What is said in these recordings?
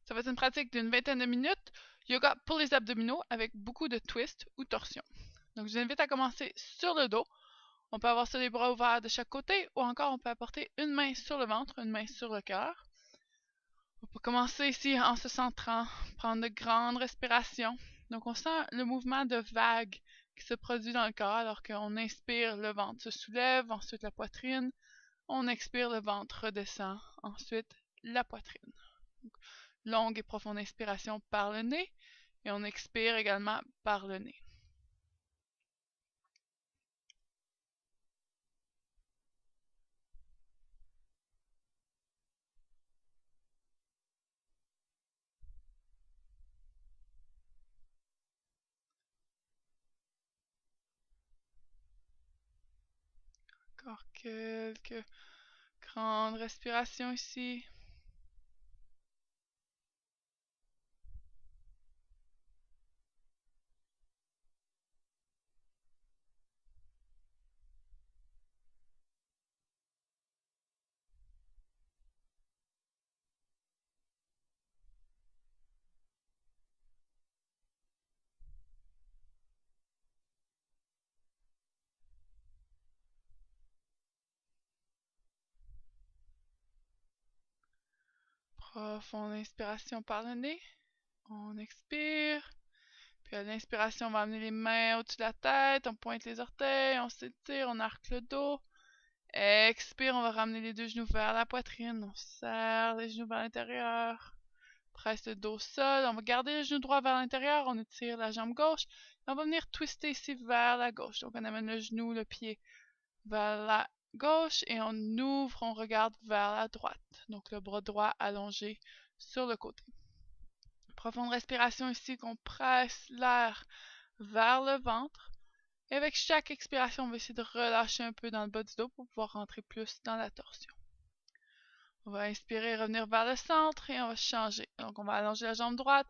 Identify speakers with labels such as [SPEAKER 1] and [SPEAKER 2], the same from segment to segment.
[SPEAKER 1] Ça va être une pratique d'une vingtaine de minutes, yoga pour les abdominaux avec beaucoup de twists ou torsions. Donc, je vous invite à commencer sur le dos. On peut avoir ça les bras ouverts de chaque côté ou encore on peut apporter une main sur le ventre, une main sur le cœur. On peut commencer ici en se centrant, prendre de grandes respirations. Donc, on sent le mouvement de vague qui se produit dans le corps alors qu'on inspire, le ventre se soulève, ensuite la poitrine. On expire, le ventre redescend, ensuite la poitrine. Donc, longue et profonde inspiration par le nez et on expire également par le nez. Encore quelques grandes respirations ici. Profonde inspiration par le nez. On expire. Puis à l'inspiration, on va amener les mains au-dessus de la tête. On pointe les orteils, on s'étire, on arque le dos. Expire, on va ramener les deux genoux vers la poitrine. On serre les genoux vers l'intérieur. Presse le dos au sol. On va garder le genou droit vers l'intérieur. On étire la jambe gauche. Et on va venir twister ici vers la gauche. Donc on amène le genou, le pied vers la gauche et on ouvre, on regarde vers la droite. Donc le bras droit allongé sur le côté. Profonde respiration ici, qu'on presse l'air vers le ventre. Et avec chaque expiration, on va essayer de relâcher un peu dans le bas du dos pour pouvoir rentrer plus dans la torsion. On va inspirer, revenir vers le centre et on va changer. Donc on va allonger la jambe droite,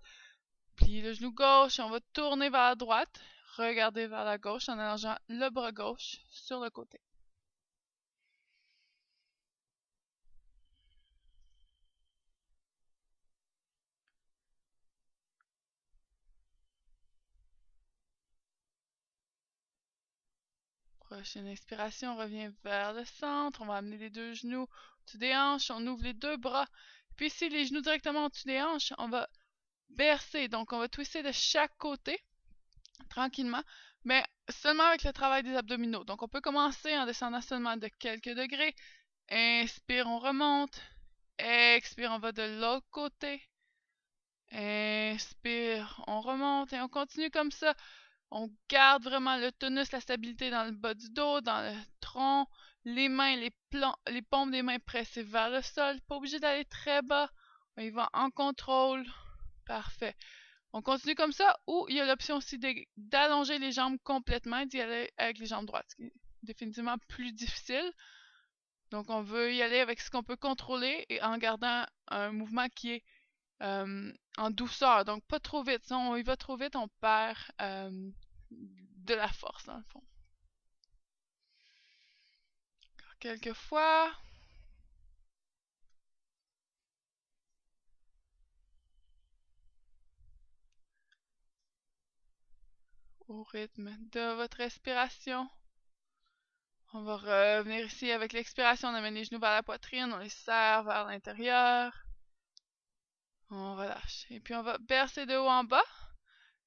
[SPEAKER 1] plier le genou gauche et on va tourner vers la droite, regarder vers la gauche en allongeant le bras gauche sur le côté. Prochaine inspiration, on revient vers le centre. On va amener les deux genoux au-dessus des hanches. On ouvre les deux bras. Puis ici, les genoux directement au-dessus des hanches, on va bercer. Donc, on va twister de chaque côté, tranquillement, mais seulement avec le travail des abdominaux. Donc, on peut commencer en descendant seulement de quelques degrés. Inspire, on remonte. Expire, on va de l'autre côté. Inspire, on remonte et on continue comme ça. On garde vraiment le tonus, la stabilité dans le bas du dos, dans le tronc, les mains, les paumes des mains pressées vers le sol. Pas obligé d'aller très bas. On y va en contrôle. Parfait. On continue comme ça ou il y a l'option aussi d'allonger les jambes complètement et d'y aller avec les jambes droites, ce qui est définitivement plus difficile. Donc on veut y aller avec ce qu'on peut contrôler et en gardant un mouvement qui est en douceur, donc pas trop vite. Si on y va trop vite, on perd de la force dans le fond. Encore quelques fois. Au rythme de votre respiration. On va revenir ici avec l'expiration. On amène les genoux vers la poitrine, on les serre vers l'intérieur. On relâche. Et puis on va bercer de haut en bas.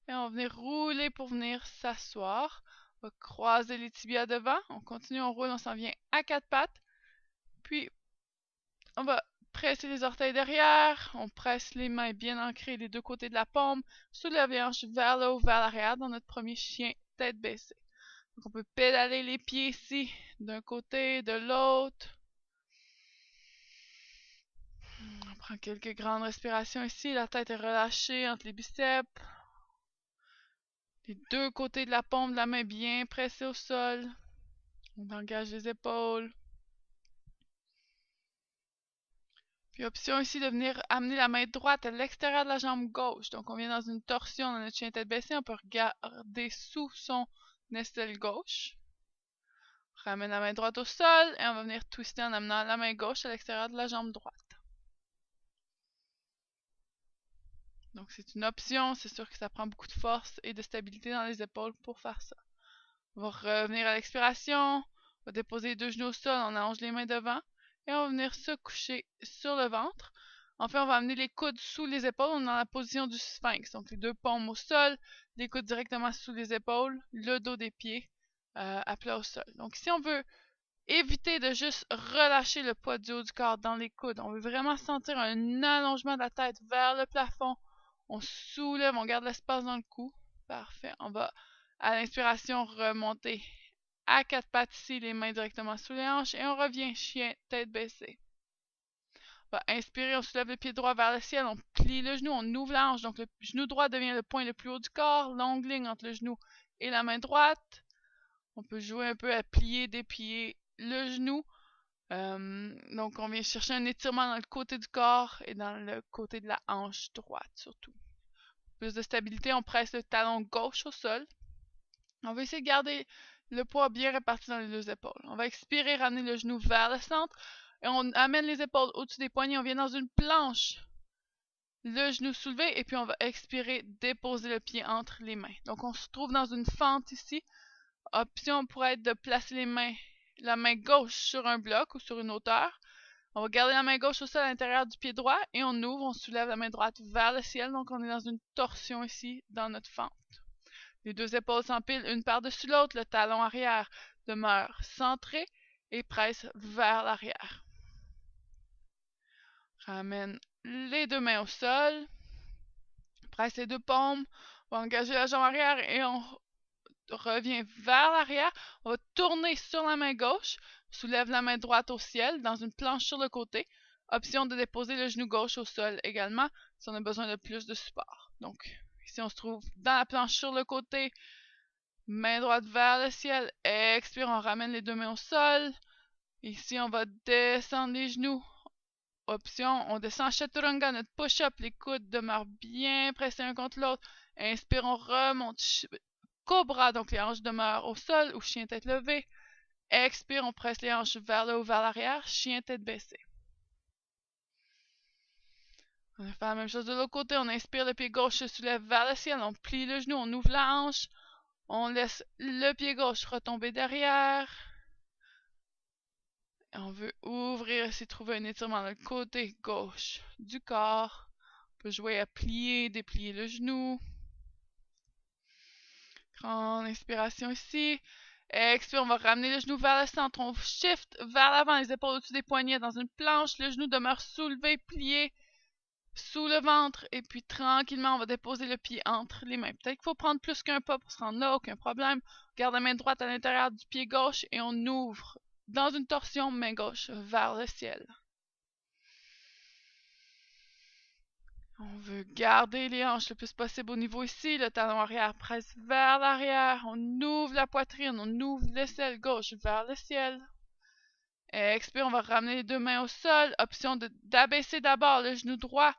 [SPEAKER 1] Et on va venir rouler pour venir s'asseoir. On va croiser les tibias devant. On continue, on roule, on s'en vient à quatre pattes. Puis on va presser les orteils derrière. On presse les mains bien ancrées des deux côtés de la paume. Soulève les hanches vers le haut, vers l'arrière dans notre premier chien tête baissée. Donc on peut pédaler les pieds ici, d'un côté, de l'autre. On prend quelques grandes respirations ici. La tête est relâchée entre les biceps. Les deux côtés de la paume de la main bien pressés au sol. On engage les épaules. Puis option ici de venir amener la main droite à l'extérieur de la jambe gauche. Donc on vient dans une torsion dans notre chien tête baissée. On peut regarder sous son aisselle gauche. On ramène la main droite au sol et on va venir twister en amenant la main gauche à l'extérieur de la jambe droite. Donc c'est une option, c'est sûr que ça prend beaucoup de force et de stabilité dans les épaules pour faire ça. On va revenir à l'expiration, on va déposer les 2 genoux au sol, on allonge les mains devant et on va venir se coucher sur le ventre. Enfin, on va amener les coudes sous les épaules, on est dans la position du sphinx, donc les 2 paumes au sol, les coudes directement sous les épaules, le dos des pieds à plat au sol. Donc si on veut éviter de juste relâcher le poids du haut du corps dans les coudes, on veut vraiment sentir un allongement de la tête vers le plafond. On soulève, on garde l'espace dans le cou. Parfait. On va, à l'inspiration, remonter à 4 pattes ici, les mains directement sous les hanches. Et on revient, chien, tête baissée. On va inspirer, on soulève le pied droit vers le ciel. On plie le genou, on ouvre la hanche. Donc le genou droit devient le point le plus haut du corps. Longue ligne entre le genou et la main droite. On peut jouer un peu à plier, déplier le genou. Donc on vient chercher un étirement dans le côté du corps et dans le côté de la hanche droite surtout. Plus de stabilité, on presse le talon gauche au sol. On va essayer de garder le poids bien réparti dans les 2 épaules. On va expirer, ramener le genou vers le centre et on amène les épaules au-dessus des poignets. On vient dans une planche. Le genou soulevé et puis on va expirer, déposer le pied entre les mains. Donc on se trouve dans une fente ici. Option pourrait être de placer la main gauche sur un bloc ou sur une hauteur. On va garder la main gauche au sol à l'intérieur du pied droit et on ouvre, on soulève la main droite vers le ciel. Donc on est dans une torsion ici dans notre fente. Les 2 épaules s'empilent une par-dessus l'autre, le talon arrière demeure centré et presse vers l'arrière. Ramène les 2 mains au sol, presse les 2 paumes, on va engager la jambe arrière et on revient vers l'arrière. On va tourner sur la main gauche, soulève la main droite au ciel dans une planche sur le côté. Option de déposer le genou gauche au sol également si on a besoin de plus de support. Donc ici on se trouve dans la planche sur le côté, main droite vers le ciel, expire, on ramène les 2 mains au sol. Ici on va descendre les genoux. Option, on descend Chaturanga, notre push-up, les coudes demeurent bien pressés l'un contre l'autre. Inspire, on remonte. Cobra, donc les hanches demeurent au sol ou chien tête levée. Expire, on presse les hanches vers le haut, vers l'arrière, chien tête baissée. On va faire la même chose de l'autre côté. On inspire, le pied gauche se soulève vers le ciel. On plie le genou, on ouvre la hanche. On laisse le pied gauche retomber derrière. Et on veut ouvrir ici, trouver un étirement dans le côté gauche du corps. On peut jouer à plier, déplier le genou. Grande inspiration ici. Expire, on va ramener le genou vers le centre. On shift vers l'avant, les épaules au-dessus des poignets dans une planche. Le genou demeure soulevé, plié sous le ventre. Et puis tranquillement, on va déposer le pied entre les mains. Peut-être qu'il faut prendre plus qu'un pas pour se rendre là, aucun problème. On garde la main droite à l'intérieur du pied gauche et on ouvre dans une torsion, main gauche vers le ciel. On veut garder les hanches le plus possible au niveau ici. Le talon arrière presse vers l'arrière. On ouvre la poitrine. On ouvre l'aisselle gauche vers le ciel. Expire, on va ramener les 2 mains au sol. Option d'abaisser d'abord le genou droit.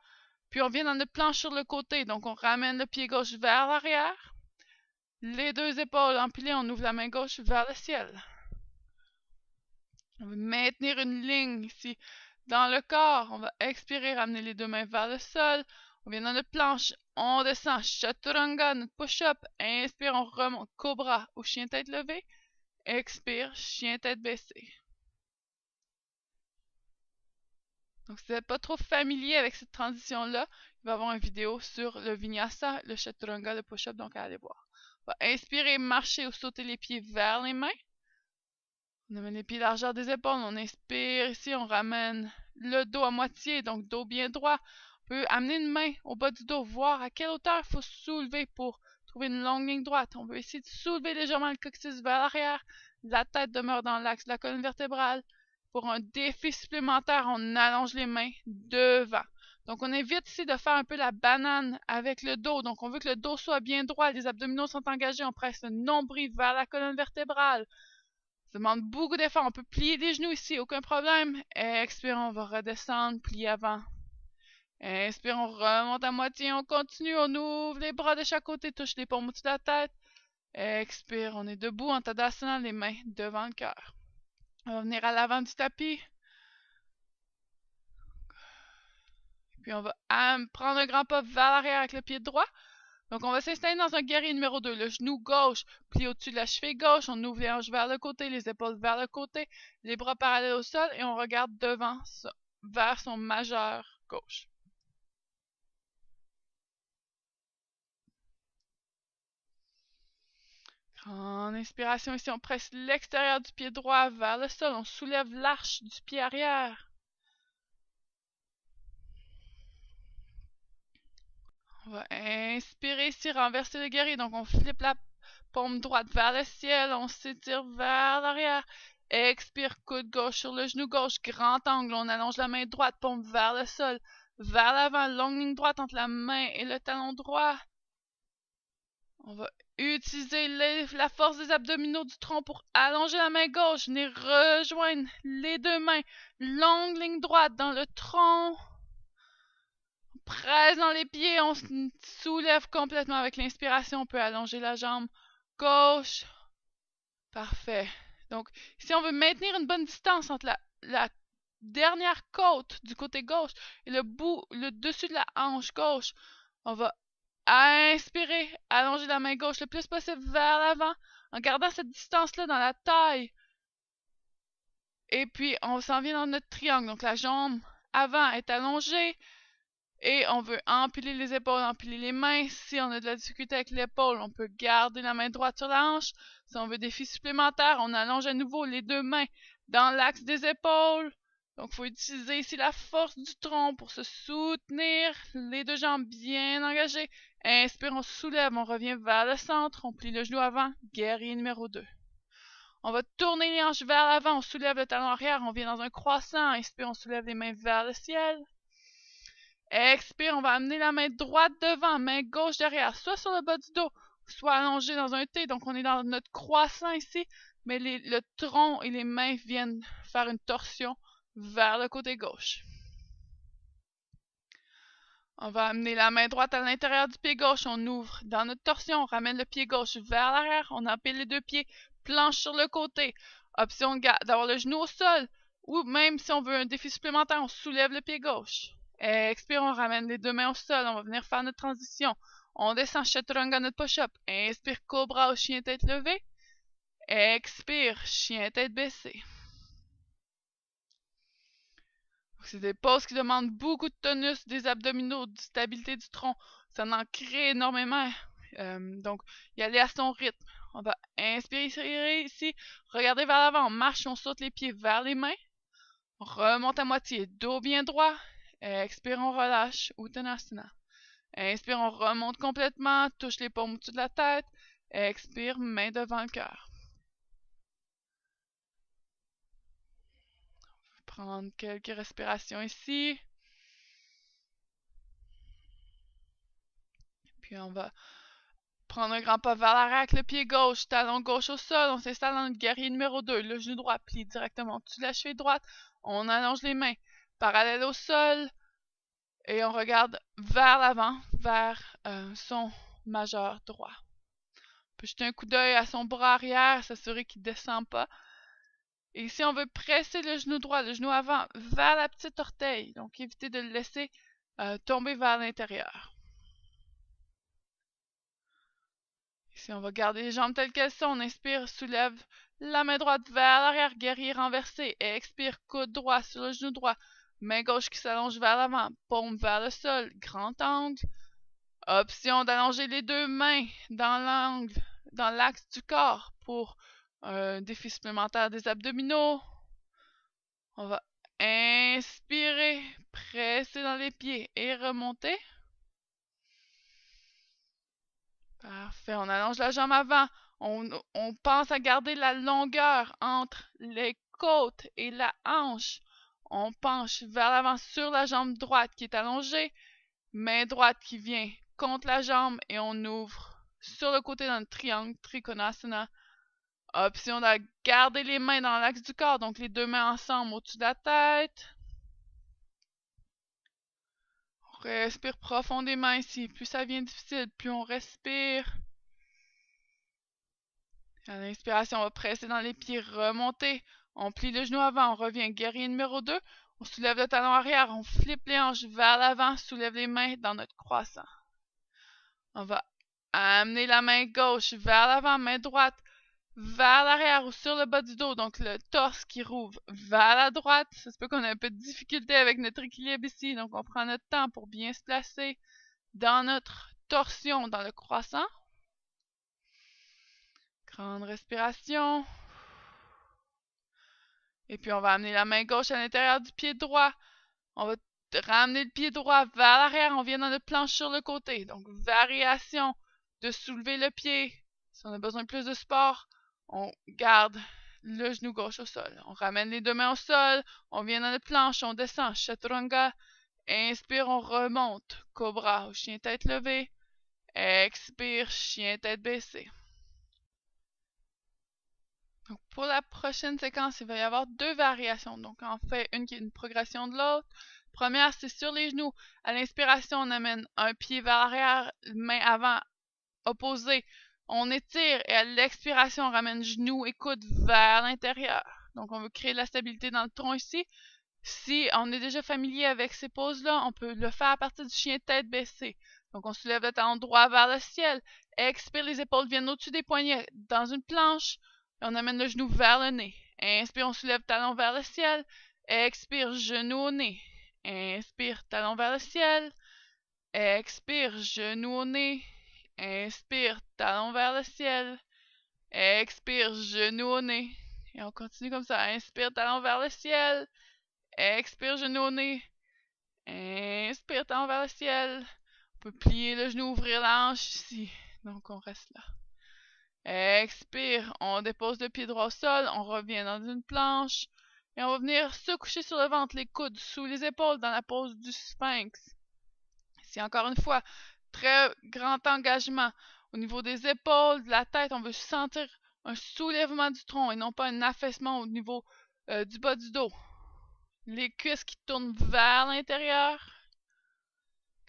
[SPEAKER 1] Puis on vient dans notre planche sur le côté. Donc on ramène le pied gauche vers l'arrière. Les 2 épaules empilées. On ouvre la main gauche vers le ciel. On va maintenir une ligne ici. Dans le corps, on va expirer, ramener les 2 mains vers le sol. On vient dans notre planche, on descend, Chaturanga, notre push-up. Inspire, on remonte, Cobra ou chien tête levée. Expire, chien tête baissée. Donc si vous n'êtes pas trop familier avec cette transition-là, il va y avoir une vidéo sur le Vinyasa, le Chaturanga, le push-up, donc à aller voir. On va inspirer, marcher ou sauter les pieds vers les mains. On amène les pieds largeur des épaules, on inspire ici, on ramène le dos à moitié, donc dos bien droit. On peut amener une main au bas du dos, voir à quelle hauteur il faut soulever pour trouver une longue ligne droite. On veut essayer de soulever légèrement le coccyx vers l'arrière. La tête demeure dans l'axe de la colonne vertébrale. Pour un défi supplémentaire, on allonge les mains devant. Donc on évite ici de faire un peu la banane avec le dos. Donc on veut que le dos soit bien droit, les abdominaux sont engagés, on presse le nombril vers la colonne vertébrale. Ça demande beaucoup d'efforts. On peut plier les genoux ici, aucun problème. Expire, on va redescendre, plier avant. Inspire, on remonte à moitié, on continue, on ouvre les bras de chaque côté, touche les paumes au-dessus de la tête. Expire, on est debout en Tadasana, les mains devant le cœur. On va venir à l'avant du tapis. Puis on va prendre un grand pas vers l'arrière avec le pied droit. Donc on va s'installer dans un guerrier numéro 2. Le genou gauche plie au-dessus de la cheville gauche. On ouvre les hanches vers le côté, les épaules vers le côté, les bras parallèles au sol et on regarde devant vers son majeur gauche. En inspiration ici, on presse l'extérieur du pied droit vers le sol. On soulève l'arche du pied arrière. On va inspirer ici, renverser le guerrier. Donc on flippe la paume droite vers le ciel. On s'étire vers l'arrière. Expire, coude gauche sur le genou gauche. Grand angle. On allonge la main droite, paume vers le sol. Vers l'avant, longue ligne droite entre la main et le talon droit. On va utiliser la force des abdominaux du tronc pour allonger la main gauche. Venir rejoindre les deux mains. Longue ligne droite dans le tronc. On presse dans les pieds. On se soulève complètement avec l'inspiration. On peut allonger la jambe gauche. Parfait. Donc, si on veut maintenir une bonne distance entre la dernière côte du côté gauche et le dessus de la hanche gauche, on va inspirer, allonger la main gauche le plus possible vers l'avant en gardant cette distance-là dans la taille. Et puis, on s'en vient dans notre triangle. Donc, la jambe avant est allongée et on veut empiler les épaules, empiler les mains. Si on a de la difficulté avec l'épaule, on peut garder la main droite sur la hanche. Si on veut des défis supplémentaires, on allonge à nouveau les deux mains dans l'axe des épaules. Donc, il faut utiliser ici la force du tronc pour se soutenir, les deux jambes bien engagées. Inspire, on se soulève, on revient vers le centre, on plie le genou avant, guerrier numéro 2. On va tourner les hanches vers l'avant, on soulève le talon arrière, on vient dans un croissant. Inspire, on soulève les mains vers le ciel. Expire, on va amener la main droite devant, main gauche derrière, soit sur le bas du dos, soit allongée dans un T. Donc, on est dans notre croissant ici, mais le tronc et les mains viennent faire une torsion vers le côté gauche. On va amener la main droite à l'intérieur du pied gauche. On ouvre dans notre torsion. On ramène le pied gauche vers l'arrière. On empile les deux pieds. Planche sur le côté. Option d'avoir le genou au sol. Ou même si on veut un défi supplémentaire, on soulève le pied gauche. Expire, on ramène les deux mains au sol. On va venir faire notre transition. On descend chaturanga, notre push-up. Inspire, cobra au chien tête levée. Expire, chien tête baissée. C'est des poses qui demandent beaucoup de tonus des abdominaux, de stabilité du tronc. Ça en crée énormément. Donc, y aller à son rythme. On va inspirer ici, regarder vers l'avant, on marche, on saute les pieds vers les mains. On remonte à moitié, dos bien droit. Expire, on relâche, Uttanasana. Inspire, on remonte complètement, touche les paumes au-dessus de la tête. Expire, main devant le cœur. Prendre quelques respirations ici. Puis on va prendre un grand pas vers l'arrière avec le pied gauche, talon gauche au sol. On s'installe dans notre guerrier numéro 2. Le genou droit plie directement au-dessus de la cheville droite. On allonge les mains parallèles au sol. Et on regarde vers l'avant, vers son majeur droit. On peut jeter un coup d'œil à son bras arrière, s'assurer qu'il ne descend pas. Et ici, on veut presser le genou droit, le genou avant, vers la petite orteil. Donc, éviter de le laisser tomber vers l'intérieur. Ici, on va garder les jambes telles qu'elles sont. On inspire, soulève la main droite vers l'arrière, guerrier renversé. Et expire, coude droit sur le genou droit. Main gauche qui s'allonge vers l'avant, paume vers le sol, grand angle. Option d'allonger les deux mains dans l'angle, dans l'axe du corps pour un défi supplémentaire des abdominaux. On va inspirer, presser dans les pieds et remonter. Parfait, on allonge la jambe avant. On pense à garder la longueur entre les côtes et la hanche. On penche vers l'avant sur la jambe droite qui est allongée. Main droite qui vient contre la jambe et on ouvre sur le côté dans le triangle, Trikonasana. Option de garder les mains dans l'axe du corps, donc les deux mains ensemble au-dessus de la tête. On respire profondément ici. Plus ça devient difficile, plus on respire. À l'inspiration, on va presser dans les pieds, remonter. On plie le genou avant, on revient guerrier numéro 2. On soulève le talon arrière, on flippe les hanches vers l'avant, soulève les mains dans notre croissant. On va amener la main gauche vers l'avant, main droite vers l'arrière ou sur le bas du dos, donc le torse qui rouvre vers la droite. Ça se peut qu'on ait un peu de difficulté avec notre équilibre ici, donc on prend notre temps pour bien se placer dans notre torsion, dans le croissant. Grande respiration. Et puis on va amener la main gauche à l'intérieur du pied droit. On va ramener le pied droit vers l'arrière, on vient dans notre planche sur le côté. Donc variation de soulever le pied. Si on a besoin de plus de support, on garde le genou gauche au sol. On ramène les deux mains au sol, on vient dans notre planche, on descend, chaturanga. Inspire, on remonte, cobra ou chien tête levée. Expire, chien tête baissée. Donc pour la prochaine séquence, il va y avoir deux variations. Donc on fait une qui est une progression de l'autre. Première, c'est sur les genoux. À l'inspiration, on amène un pied vers l'arrière, main avant, opposée. On étire et à l'expiration, on ramène genou et coude vers l'intérieur. Donc on veut créer de la stabilité dans le tronc ici. Si on est déjà familier avec ces poses-là, on peut le faire à partir du chien tête baissée. Donc on soulève le talon droit vers le ciel. Expire, les épaules viennent au-dessus des poignets dans une planche. Et on amène le genou vers le nez. Inspire, on soulève talon vers le ciel. Expire, genou au nez. Inspire, talon vers le ciel. Expire, genou au nez. Inspire, talon vers le ciel. Expire, genou au nez. Et on continue comme ça. Inspire, talon vers le ciel. Expire, genou au nez. Inspire, talon vers le ciel. On peut plier le genou, ouvrir la hanche ici. Donc on reste là. Expire, on dépose le pied droit au sol, on revient dans une planche et on va venir se coucher sur le ventre, les coudes sous les épaules dans la pose du sphinx. Ici encore une fois, très grand engagement au niveau des épaules, de la tête, on veut sentir un soulèvement du tronc et non pas un affaissement au niveau du bas du dos. Les cuisses qui tournent vers l'intérieur.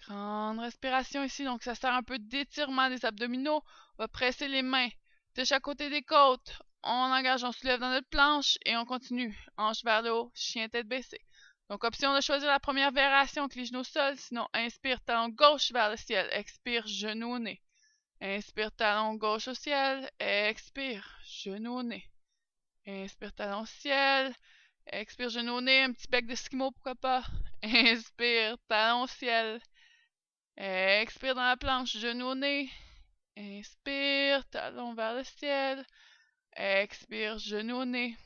[SPEAKER 1] Grande respiration ici, donc ça sert un peu d'étirement des abdominaux. On va presser les mains de chaque côté des côtes. On engage, on soulève dans notre planche et on continue. Hanche vers le haut, chien tête baissée. Donc option de choisir la première variation avec les genoux au sol. Sinon, inspire, talon gauche vers le ciel. Expire, genou au nez. Inspire, talon gauche au ciel. Expire, genou au nez. Inspire, talon au ciel. Expire, genou au nez. Un petit bec d'esquimau, pourquoi pas. Inspire, talon au ciel. Expire dans la planche, genou au nez. Inspire, talon vers le ciel. Expire, genou au nez.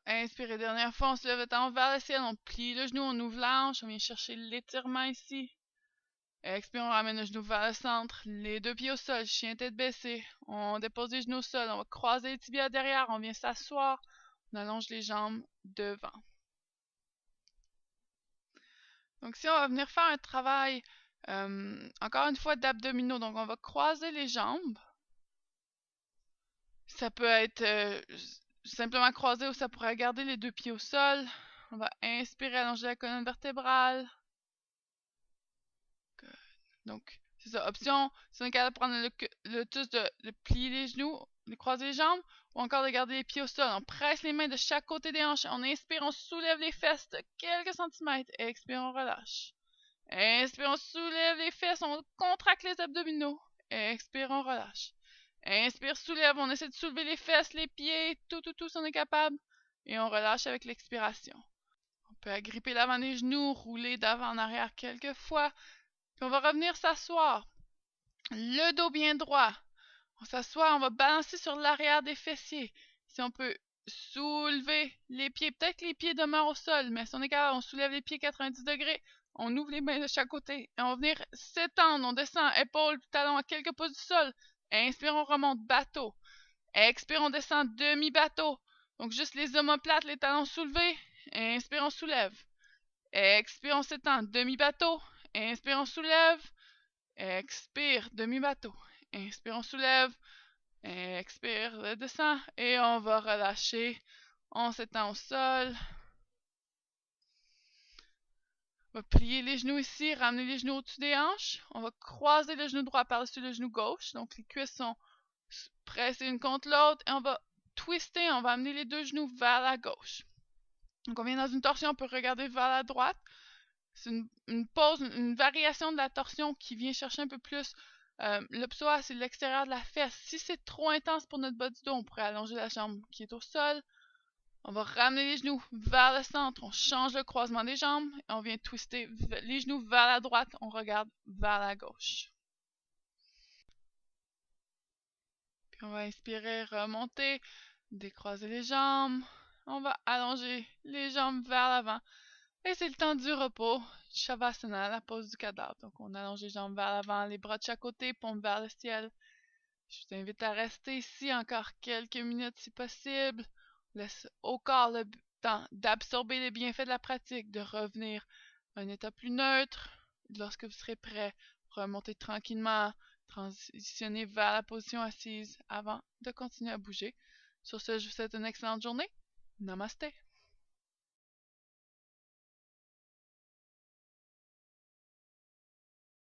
[SPEAKER 1] Inspire, dernière fois, on se lève le talon vers le ciel, on plie le genou, on ouvre la hanche, on vient chercher l'étirement ici. Expire, on ramène le genou vers le centre, les deux pieds au sol, chien tête baissée. On dépose les genoux au sol, on va croiser les tibias derrière, on vient s'asseoir, on allonge les jambes devant. Donc si on va venir faire un travail, encore une fois, d'abdominaux, donc on va croiser les jambes. Ça peut être simplement croisé ou ça pourrait garder les deux pieds au sol. On va inspirer, allonger la colonne vertébrale. Good. Donc, c'est ça. Option, si on est capable de prendre le tous de plier les genoux, de croiser les jambes, ou encore de garder les pieds au sol. On presse les mains de chaque côté des hanches. On inspire, on soulève les fesses de quelques centimètres. Expire, on relâche. Inspire, on soulève les fesses, on contracte les abdominaux. Expire, on relâche. Inspire, soulève, on essaie de soulever les fesses, les pieds, tout si on est capable. Et on relâche avec l'expiration. On peut agripper l'avant des genoux, rouler d'avant en arrière quelques fois. Puis on va revenir s'asseoir. Le dos bien droit. On s'assoit, on va balancer sur l'arrière des fessiers. Si on peut soulever les pieds, peut-être que les pieds demeurent au sol, mais si on est capable, on soulève les pieds 90 degrés. On ouvre les mains de chaque côté et on va venir s'étendre. On descend, épaules, talons à quelques pouces du sol. Inspire, on remonte, bateau. Expire, on descend, demi-bateau. Donc juste les omoplates, les talons soulevés. Inspire, on soulève. Expire, on s'étend, demi-bateau. Inspire, on soulève. Expire, demi-bateau. Inspire, on soulève. Expire, descend. Et on va relâcher. On s'étend au sol. On va plier les genoux ici, ramener les genoux au-dessus des hanches. On va croiser le genou droit par-dessus le genou gauche. Donc les cuisses sont pressées une contre l'autre. Et on va twister, on va amener les deux genoux vers la gauche. Donc on vient dans une torsion, on peut regarder vers la droite. C'est une pause, une variation de la torsion qui vient chercher un peu plus le psoas, c'est l'extérieur de la fesse. Si c'est trop intense pour notre bas du dos, on pourrait allonger la jambe qui est au sol. On va ramener les genoux vers le centre, on change le croisement des jambes et on vient twister les genoux vers la droite, on regarde vers la gauche. Puis on va inspirer, remonter, décroiser les jambes. On va allonger les jambes vers l'avant. Et c'est le temps du repos, Shavasana, la pose du cadavre. Donc on allonge les jambes vers l'avant, les bras de chaque côté, pompe vers le ciel. Je vous invite à rester ici encore quelques minutes si possible. Laisse au corps le temps d'absorber les bienfaits de la pratique, de revenir à un état plus neutre. Lorsque vous serez prêt, remontez tranquillement, transitionnez vers la position assise avant de continuer à bouger. Sur ce, je vous souhaite une excellente journée. Namaste.